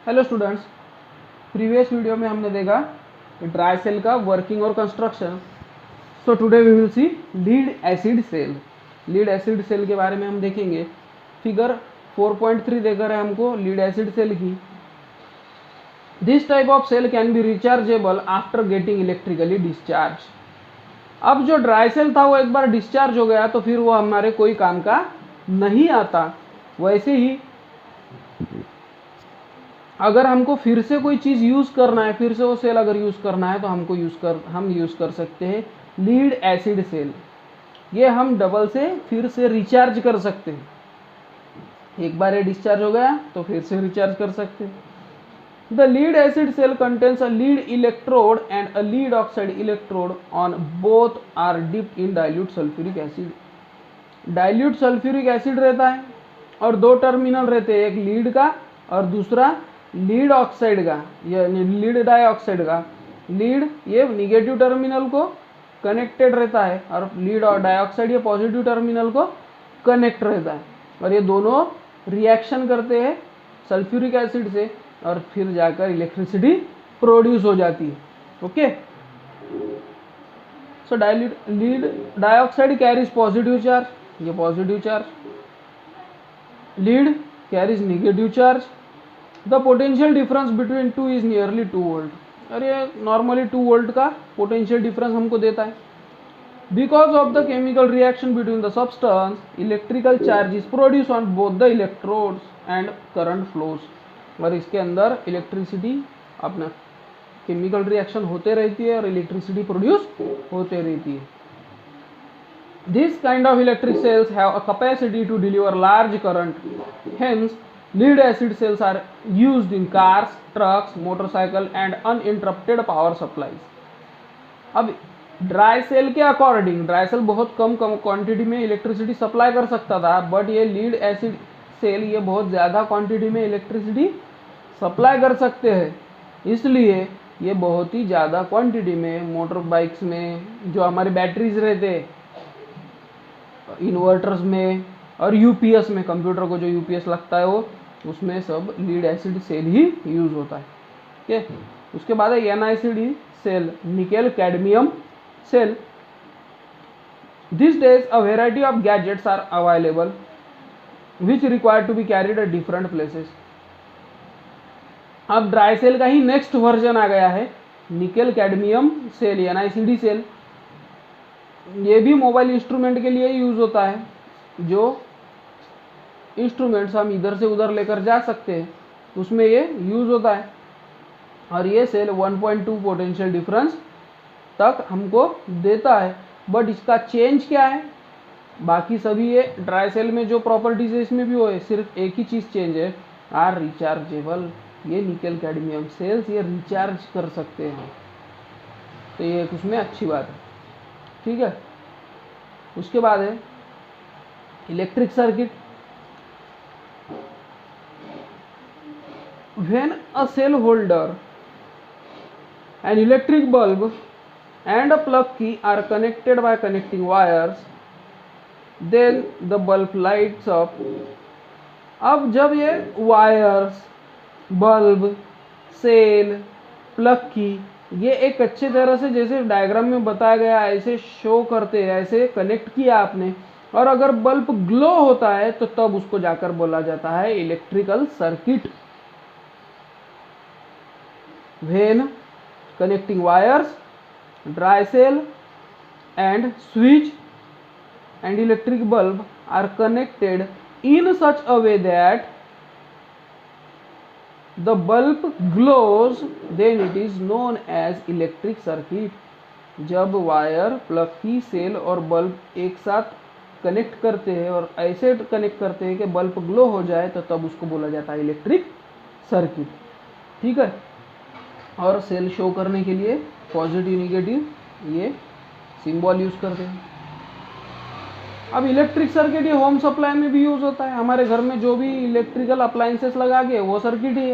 Hello students, previous video में हमने देखा ड्राई सेल का वर्किंग और construction. So today we will see lead acid cell. Lead acid cell के बारे में हम देखेंगे। फिगर 4.3 देकर है हमको लीड एसिड सेल की। This type of cell can be rechargeable after getting electrically discharge. अब जो ड्राई सेल था वो एक बार डिस्चार्ज हो गया तो फिर वो हमारे कोई काम का नहीं आता। वैसे ही अगर हमको फिर से कोई चीज़ यूज़ करना है, फिर से वो सेल अगर यूज़ करना है तो हम यूज़ कर सकते हैं लीड एसिड सेल। ये हम डबल से फिर से रिचार्ज कर सकते हैं। एक बार ये डिस्चार्ज हो गया तो फिर से रिचार्ज कर सकते हैं। The lead acid cell contains a lead electrode and a lead oxide electrode on both are dipped in dilute sulphuric acid. Dilute sulphuric acid रहता है और दो टर्मिनल रहते हैं, एक लीड का और दूसरा लीड ऑक्साइड का, यानी लीड डाइऑक्साइड का। लीड ये निगेटिव टर्मिनल को कनेक्टेड रहता है और लीड और डाइऑक्साइड ये पॉजिटिव टर्मिनल को कनेक्ट रहता है, और ये दोनों रिएक्शन करते हैं सल्फ्यूरिक एसिड से और फिर जाकर इलेक्ट्रिसिटी प्रोड्यूस हो जाती है। Okay, so lead dioxide carries positive charge, ये positive charge. Lead carries negative charge. The potential difference between two is nearly 2 volt, और ये नॉर्मली 2 वोल्ट का पोटेंशियल डिफरेंस हमको देता है। Because of the chemical reaction between the substance, electrical charge is produce on both the electrodes and current flows, और इसके अंदर electricity अपना केमिकल रिएक्शन होते रहती है और इलेक्ट्रिसिटी प्रोड्यूस होते रहती है। This kind of electric cells have a capacity to deliver large current. Hence, lead acid cells are used in cars, trucks, motorcycle and uninterrupted power supplies. अब dry cell के according dry cell बहुत कम quantity में electricity supply कर सकता था, but ये lead acid cell ये बहुत ज़्यादा क्वांटिटी में इलेक्ट्रिसिटी सप्लाई कर सकते हैं। इसलिए ये बहुत ही ज़्यादा क्वांटिटी में मोटर बाइक्स में, जो हमारी बैटरीज रहते हैं, इन्वर्टर्स में और यूपीएस में, कंप्यूटर को जो यूपीएस लगता है वो, उसमें सब लीड एसिड सेल ही यूज होता है। ठीक है, उसके बाद है NICD cell, nickel cadmium cell. This days a variety of gadgets are available which require to be carried at different places. अब ड्राई सेल का ही नेक्स्ट वर्जन आ गया है nickel cadmium cell, NICD cell. ये भी मोबाइल इंस्ट्रूमेंट के लिए यूज होता है, जो इंस्ट्रूमेंट्स हम इधर से उधर लेकर जा सकते हैं, उसमें ये यूज होता है। और ये सेल 1.2 पोटेंशियल डिफरेंस तक हमको देता है। बट इसका चेंज क्या है, बाकी सभी ये ड्राई सेल में जो प्रॉपर्टीज है इसमें भी वो है, सिर्फ एक ही चीज़ चेंज है, आर रिचार्जेबल। ये निकेल कैडमियम सेल्स ये रिचार्ज कर सकते हैं, तो ये उसमें अच्छी बात है। ठीक है, उसके बाद है electric circuit. When a cell holder, an electric bulb and a plug key are connected by connecting wires, then the bulb lights up. अब जब ये वायर्स, बल्ब, सेल, प्लग की ये एक अच्छे तरह से जैसे डायग्राम में बताया गया ऐसे शो करते हैं, ऐसे कनेक्ट किया आपने, और अगर बल्ब ग्लो होता है तो तब उसको जाकर बोला जाता है electrical circuit. When connecting wires, dry cell and switch and electric bulb are connected in such a way that the bulb glows, then it is known as electric circuit। जब वायर, प्लग की, cell और bulb एक साथ connect करते हैं और ऐसे connect करते हैं कि बल्ब ग्लो हो जाए तो तब उसको बोला जाता है इलेक्ट्रिक सर्किट। ठीक है, और सेल शो करने के लिए पॉजिटिव निगेटिव ये सिंबल यूज करते हैं। अब इलेक्ट्रिक सर्किट ये होम सप्लाई में भी यूज होता है। हमारे घर में जो भी इलेक्ट्रिकल अप्लायंसेस लगा के वो सर्किट ही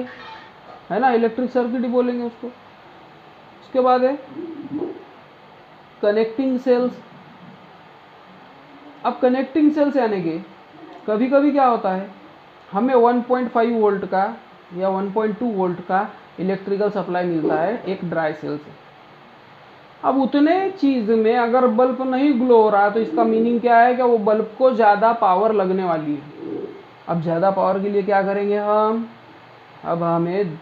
है ना, इलेक्ट्रिक सर्किट ही बोलेंगे उसको। उसके बाद है कनेक्टिंग सेल्स। अब कनेक्टिंग सेल्स यानी कि कभी कभी क्या होता है, हमें 1.5 वोल्ट का या 1.2 वोल्ट का इलेक्ट्रिकल सप्लाई मिलता है एक ड्राई सेल से। अब उतने चीज़ में अगर बल्ब नहीं ग्लो हो रहा तो इसका मीनिंग क्या है कि वो बल्ब को ज़्यादा पावर लगने वाली है। अब ज़्यादा पावर के लिए क्या करेंगे हम, अब हमें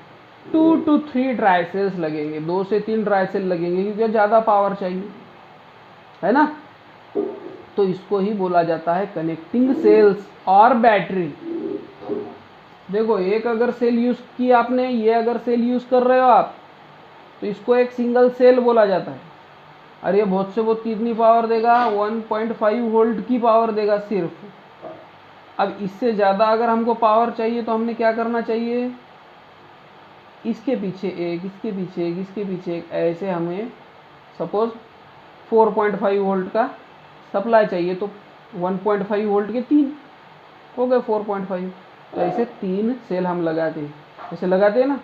2 to 3 ड्राई सेल्स लगेंगे, 2 से 3 ड्राई सेल लगेंगे क्योंकि ज़्यादा पावर चाहिए, है ना। तो इसको ही बोला जाता है कनेक्टिंग सेल्स और बैटरी। देखो एक अगर सेल यूज़ की आपने, ये अगर सेल यूज़ कर रहे हो आप, तो इसको एक सिंगल सेल बोला जाता है। और ये बहुत से बहुत कितनी पावर देगा, 1.5 वोल्ट की पावर देगा सिर्फ। अब इससे ज़्यादा अगर हमको पावर चाहिए तो हमने क्या करना चाहिए, इसके पीछे एक, इसके पीछे एक, इसके पीछे एक, ऐसे हमें सपोज 4.5 वोल्ट का सप्लाई चाहिए तो 1.5 वोल्ट के 3 हो गए 4.5। तो ऐसे 3 सेल हम लगाते हैं, ऐसे लगाते हैं ना,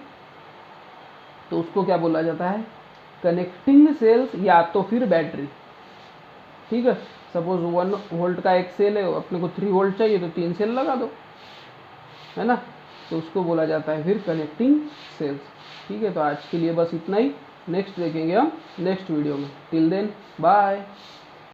तो उसको क्या बोला जाता है, कनेक्टिंग सेल्स या तो फिर बैटरी। ठीक है, सपोज 1 वोल्ट का एक सेल है, अपने को 3 वोल्ट चाहिए तो 3 सेल लगा दो, है ना। तो उसको बोला जाता है फिर कनेक्टिंग सेल्स। ठीक है, तो आज के लिए बस इतना ही। नेक्स्ट देखेंगे हम नेक्स्ट वीडियो में। Till then bye.